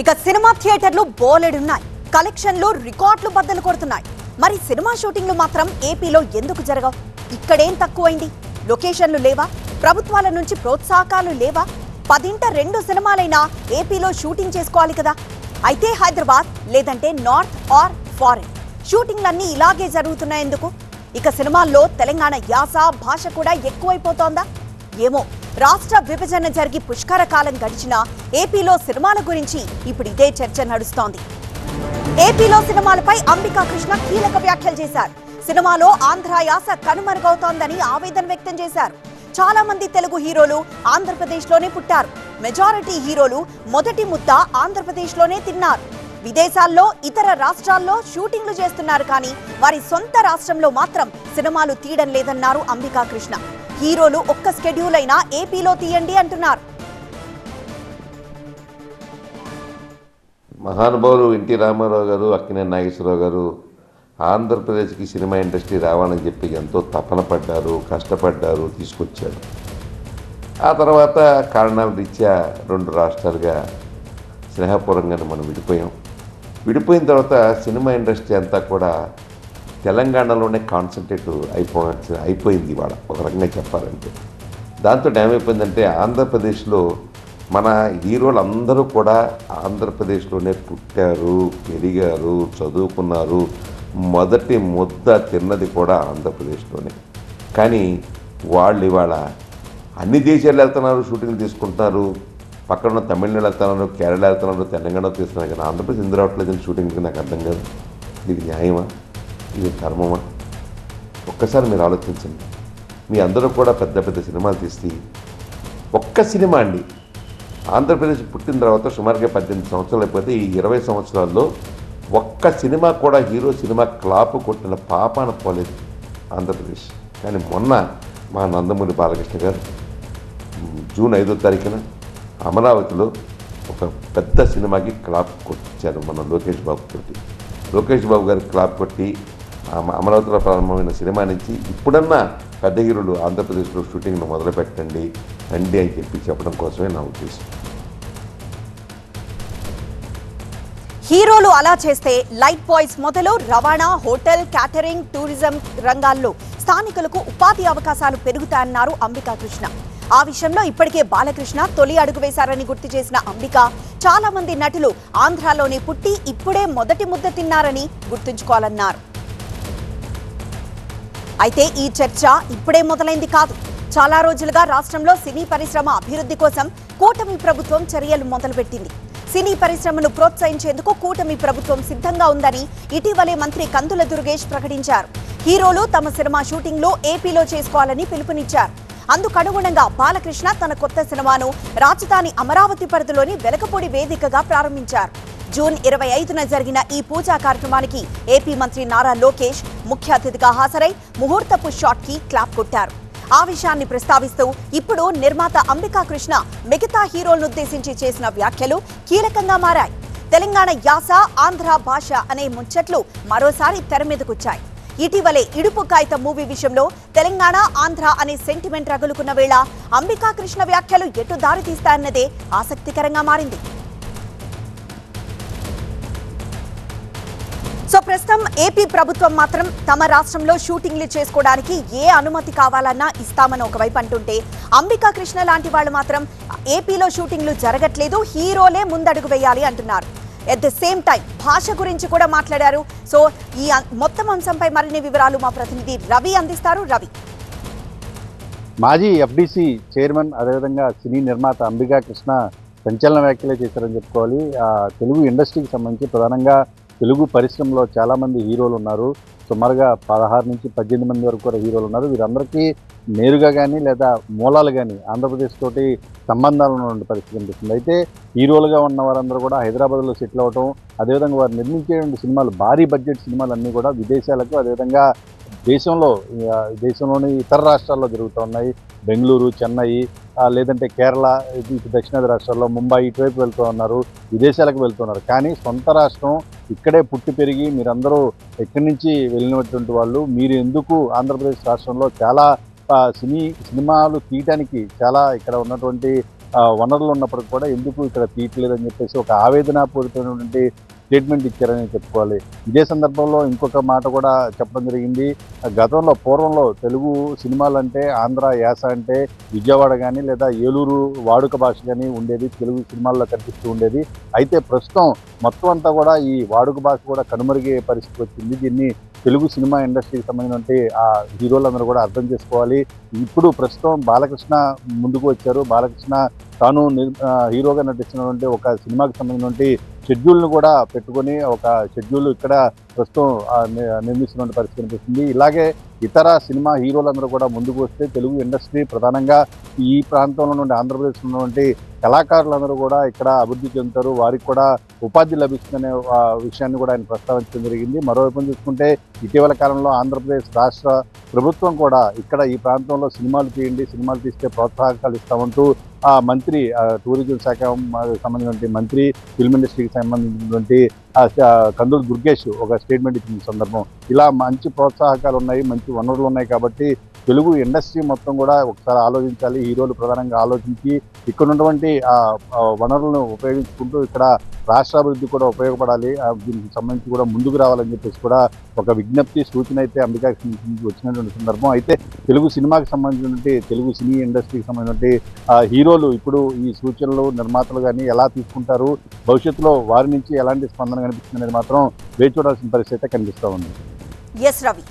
ఇక సినిమా థియేటర్లు బోలెడున్నాయి, కలెక్షన్లు రికార్డులు బద్దలు కొడుతున్నాయి. మరి సినిమా షూటింగ్లు మాత్రం ఏపీలో ఎందుకు జరగవు? ఇక్కడేం తక్కువైంది? లొకేషన్లు లేవా? ప్రభుత్వాల నుంచి ప్రోత్సాహకాలు లేవా? 10ంట 2 సినిమాలైనా ఏపీలో షూటింగ్ చేసుకోవాలి కదా. అయితే హైదరాబాద్ లేదంటే నార్త్ ఆర్ ఫారెన్ షూటింగ్లన్నీ ఇలాగే జరుగుతున్నాయెందుకు? ఇక సినిమాల్లో తెలంగాణ యాస భాష కూడా ఎక్కువైపోతోందా? ఏమో, రాష్ట్ర విభజన జరిగి పుష్కర కాలం గడిచినా ఏపీలో సినిమాల గురించి ఇప్పుడు ఇదే చర్చ నడుస్తోంది. ఏపీలో సినిమాలపై అంబికా కృష్ణ కీలక వ్యాఖ్యలు చేశారు. సినిమాలో ఆంధ్ర యాస కనుమరుగవుతోందని ఆవేదన వ్యక్తం చేశారు. చాలా మంది తెలుగు హీరోలు ఆంధ్రప్రదేశ్లోనే పుట్టారు. మెజారిటీ హీరోలు మొదటి ముద్ద ఆంధ్రప్రదేశ్లోనే తిన్నారు. విదేశాల్లో ఇతర రాష్ట్రాల్లో షూటింగ్లు చేస్తున్నారు, కానీ వారి సొంత రాష్ట్రంలో మాత్రం సినిమాలు తీయడం లేదన్నారు అంబికా కృష్ణ. హీరోలు ఒక్క స్కెడ్యూల్ అయినా ఏపీలో తీయండి అంటున్నారు. మహానుభావులు ఎన్టీ రామారావు గారు, అక్కినేని నాగేశ్వరరావు గారు ఆంధ్రప్రదేశ్కి సినిమా ఇండస్ట్రీ రావాలని చెప్పి ఎంతో తపన పడ్డారు, కష్టపడ్డారు, తీసుకొచ్చారు. ఆ తర్వాత కారణాల రీత్యా 2 రాష్ట్రాలుగా స్నేహపూర్వకంగా మనం విడిపోయిన తర్వాత సినిమా ఇండస్ట్రీ అంతా కూడా తెలంగాణలోనే కాన్సన్ట్రేట్ అయిపోయింది ఇవాళ ఒక రకంగా చెప్పాలంటే. దాంతో ఏమైపోయిందంటే ఆంధ్రప్రదేశ్లో మన హీరోలు అందరూ కూడా ఆంధ్రప్రదేశ్లోనే పుట్టారు, పెరిగారు, చదువుకున్నారు. మొదటి ముద్ద తిన్నది కూడా ఆంధ్రప్రదేశ్లోనే. కానీ వాళ్ళు ఇవాళ అన్ని దేశాలు వెళ్తున్నారు, షూటింగ్లు తీసుకుంటున్నారు. పక్కన ఉన్న తమిళనాడు వెళ్తున్నారు, కేరళ వెళ్తున్నారు, తెలంగాణ తీస్తున్నారు. కానీ ఆంధ్రప్రదేశ్ ఎందుకు రావట్లేదని షూటింగ్కి నాకు అర్థం కాదు. ఇది న్యాయమా? ఇది ధర్మమా? ఒక్కసారి మీరు ఆలోచించండి. మీ అందరూ కూడా పెద్ద పెద్ద సినిమాలు తీసి ఒక్క సినిమా అండి, ఆంధ్రప్రదేశ్ పుట్టిన తర్వాత సుమారుగా 18 సంవత్సరాలు అయిపోతే ఈ 20 సంవత్సరాల్లో ఒక్క సినిమా కూడా హీరో సినిమా క్లాపు కొట్టిన పాపాన పోలేదు ఆంధ్రప్రదేశ్. కానీ మొన్న మా నందమూరి బాలకృష్ణ గారు జూన్ 5వ తారీఖున అమరావతిలో ఒక పెద్ద సినిమాకి క్లాప్ కొట్టించారు మన లోకేష్ బాబు తోటి. లోకేష్ బాబు గారికి క్లాప్ కొట్టి అమరావతిలో ప్రారంభమైన సినిమా నుంచి ఇప్పుడన్నా పెద్ద హీరోలు ఆంధ్రప్రదేశ్లో షూటింగ్ను మొదలు పెట్టండి రండి అని చెప్పడం కోసమే నా ఉద్దేశం. హీరోలు అలా చేస్తే లైట్ బాయ్స్ మొదలు రవాణా, హోటల్, క్యాటరింగ్, టూరిజం రంగాల్లో స్థానికులకు ఉపాధి అవకాశాలు పెరుగుతాయన్నారు అంబికా కృష్ణ. ఆ విషయంలో ఇప్పటికే బాలకృష్ణ తొలి అడుగు వేశారని గుర్తు చేసిన అంబిక, చాలా మంది నటులు ఆంధ్రాలోనే పుట్టి ఇప్పుడే మొదటి ముద్ద తిన్నారని గుర్తుంచుకోవాలన్నారు. అయితే ఈ చర్చ ఇప్పుడే మొదలైంది కాదు. చాలా రోజులుగా రాష్ట్రంలో సినీ పరిశ్రమ అభివృద్ధి కోసం కూటమి ప్రభుత్వం చర్యలు మొదలుపెట్టింది. సినీ పరిశ్రమను ప్రోత్సహించేందుకు కూటమి ప్రభుత్వం సిద్ధంగా ఉందని ఇటీవలే మంత్రి కందుల దుర్గేష్ ప్రకటించారు. హీరోలు తమ సినిమా షూటింగ్లో ఏపీలో చేసుకోవాలని పిలుపునిచ్చారు. అందుకనుగుణంగా బాలకృష్ణ తన కొత్త సినిమాను రాజధాని అమరావతి పరిధిలోని వెలకపూడి వేదికగా ప్రారంభించారు. జూన్ 25న జరిగిన ఈ పూజా కార్యక్రమానికి ఏపీ మంత్రి నారా లోకేష్ ముఖ్య అతిథిగా హాజరై ముహూర్తపు షాట్ కి క్లాప్ కొట్టారు. ఆ విషయాన్ని ప్రస్తావిస్తూ ఇప్పుడు నిర్మాత అంబికా కృష్ణ మిగతా హీరోలను ఉద్దేశించి చేసిన వ్యాఖ్యలు కీలకంగా మారాయి. తెలంగాణ యాస, ఆంధ్ర భాష అనే ముచ్చట్లు మరోసారి తెర మీదకొచ్చాయి. ఇటీవలే ఇడుపు కాగితం మూవీ విషయంలో తెలంగాణ, ఆంధ్ర అనే సెంటిమెంట్ రగులుకున్న వేళ అంబికా కృష్ణ వ్యాఖ్యలు ఎటు దారి తీస్తాయన్నదే ఆసక్తికరంగా మారింది. సో ప్రస్తుతం ఏపీ ప్రభుత్వం మాత్రం తమ రాష్ట్రంలో షూటింగ్లు చేసుకోవడానికి ఏ అనుమతి కావాలన్నా ఇస్తామని ఒకవైపు అంటుంటే, అంబికా కృష్ణ లాంటి వాళ్ళు మాత్రం ఏపీలో షూటింగ్లు జరగట్లేదు, హీరోలే ముందడుగు వేయాలి అంటున్నారు. ఎట్ ద సేమ్ టైం భాష గురించి కూడా మాట్లాడారు. సో ఈ మొత్తం అంశంపై మరిన్ని వివరాలు మా ప్రతినిధి రవి అందిస్తారు. రవి, మాజీ ఎఫ్డీసీ చైర్మన్, అదేవిధంగా సినీ నిర్మాత అంబికా కృష్ణ సంచలన వ్యాఖ్యలే చేశారని చెప్పుకోవాలి. తెలుగు ఇండస్ట్రీకి సంబంధించి ప్రధానంగా తెలుగు పరిశ్రమలో చాలామంది హీరోలు ఉన్నారు. సుమారుగా 16 నుంచి 18 మంది వరకు కూడా హీరోలు ఉన్నారు. వీరందరికీ నేరుగా కానీ లేదా మూలాలు కానీ ఆంధ్రప్రదేశ్ తోటి సంబంధాలు ఉన్న పరిస్థితి కనిపిస్తుంది. అయితే హీరోలుగా ఉన్న వారందరూ కూడా హైదరాబాద్లో సెటిల్ అవ్వటం, అదేవిధంగా వారు నిర్మించేటువంటి సినిమాలు, భారీ బడ్జెట్ సినిమాలు అన్నీ కూడా విదేశాలకు, అదేవిధంగా దేశంలోని ఇతర రాష్ట్రాల్లో జరుగుతూ ఉన్నాయి. బెంగళూరు, చెన్నై, లేదంటే కేరళ, ఇటు దక్షిణాది రాష్ట్రాల్లో ముంబై ఇటువైపు వెళ్తూ ఉన్నారు, విదేశాలకు వెళ్తున్నారు. కానీ సొంత రాష్ట్రం ఇక్కడే పుట్టి పెరిగి మీరందరూ ఎక్కడి నుంచి వెళ్ళినటువంటి వాళ్ళు, మీరు ఎందుకు ఆంధ్రప్రదేశ్ రాష్ట్రంలో చాలా సినిమాలు తీయటానికి చాలా ఇక్కడ ఉన్నటువంటి వనరులు ఉన్నప్పటికీ కూడా ఎందుకు ఇక్కడ తీయట్లేదని చెప్పేసి ఒక ఆవేదనపూరితమైనటువంటి స్టేట్మెంట్ ఇచ్చారని చెప్పుకోవాలి. ఇదే సందర్భంలో ఇంకొక మాట కూడా చెప్పడం జరిగింది. గతంలో పూర్వంలో తెలుగు సినిమాలంటే ఆంధ్ర యాస అంటే విజయవాడ కానీ లేదా ఏలూరు వాడుక భాష కానీ ఉండేది, తెలుగు సినిమాల్లో కనిపిస్తూ ఉండేది. అయితే ప్రస్తుతం మొత్తం అంతా కూడా ఈ వాడుక భాష కూడా కనుమరుగే పరిస్థితి వచ్చింది. దీన్ని తెలుగు సినిమా ఇండస్ట్రీకి సంబంధించినటువంటి ఆ హీరోలందరూ కూడా అర్థం చేసుకోవాలి. ఇప్పుడు ప్రస్తుతం బాలకృష్ణ ముందుకు వచ్చారు. బాలకృష్ణ తాను హీరోగా నటిస్తున్నటువంటి ఒక సినిమాకి సంబంధించినటువంటి షెడ్యూల్ను కూడా పెట్టుకొని ఒక షెడ్యూల్ ఇక్కడ ప్రస్తుతం నిర్మిస్తున్న పరిస్థితి కనిపిస్తుంది. ఇలాగే ఇతర సినిమా హీరోలందరూ కూడా ముందుకు వస్తే తెలుగు ఇండస్ట్రీ ప్రధానంగా ఈ ప్రాంతంలో నుండి ఆంధ్రప్రదేశ్లో ఉన్నటువంటి కళాకారులందరూ కూడా ఇక్కడ అభివృద్ధి చెందుతారు, వారికి కూడా ఉపాధి లభిస్తుందనే విషయాన్ని కూడా ఆయన ప్రస్తావించడం జరిగింది. మరోవైపు చూసుకుంటే ఇటీవల కాలంలో ఆంధ్రప్రదేశ్ రాష్ట్ర ప్రభుత్వం కూడా ఇక్కడ ఈ ప్రాంతంలో సినిమాలు తీయండి, సినిమాలు తీస్తే ప్రోత్సాహకాలు ఇస్తామంటూ ఆ మంత్రి టూరిజం శాఖ సంబంధించినటువంటి మంత్రి, ఫిల్మ్ ఇండస్ట్రీకి సంబంధించినటువంటి కందులు దుర్గేష్ ఒక స్టేట్మెంట్ ఇచ్చిన సందర్భం. ఇలా మంచి ప్రోత్సాహకాలు ఉన్నాయి, మంచి వనరులు ఉన్నాయి కాబట్టి తెలుగు ఇండస్ట్రీ మొత్తం కూడా ఒకసారి ఆలోచించాలి. హీరోలు ప్రధానంగా ఆలోచించి ఇక్కడ ఉన్నటువంటి వనరులను ఉపయోగించుకుంటూ ఇక్కడ రాష్ట్రాభివృద్ధి కూడా ఉపయోగపడాలి, దీనికి సంబంధించి కూడా ముందుకు రావాలని చెప్పేసి కూడా ఒక విజ్ఞప్తి, సూచన అయితే అంబికా నుంచి వచ్చినటువంటి సందర్భం. అయితే తెలుగు సినిమాకి సంబంధించినటువంటి తెలుగు సినీ ఇండస్ట్రీకి సంబంధించినటువంటి హీరోలు ఇప్పుడు ఈ సూచనలు నిర్మాతలు కానీ ఎలా తీసుకుంటారు, భవిష్యత్తులో వారి నుంచి ఎలాంటి స్పందన కనిపిస్తుంది అనేది మాత్రం వేచి చూడాల్సిన పరిస్థితి అయితే కనిపిస్తూ ఉంది. ఎస్ రవి.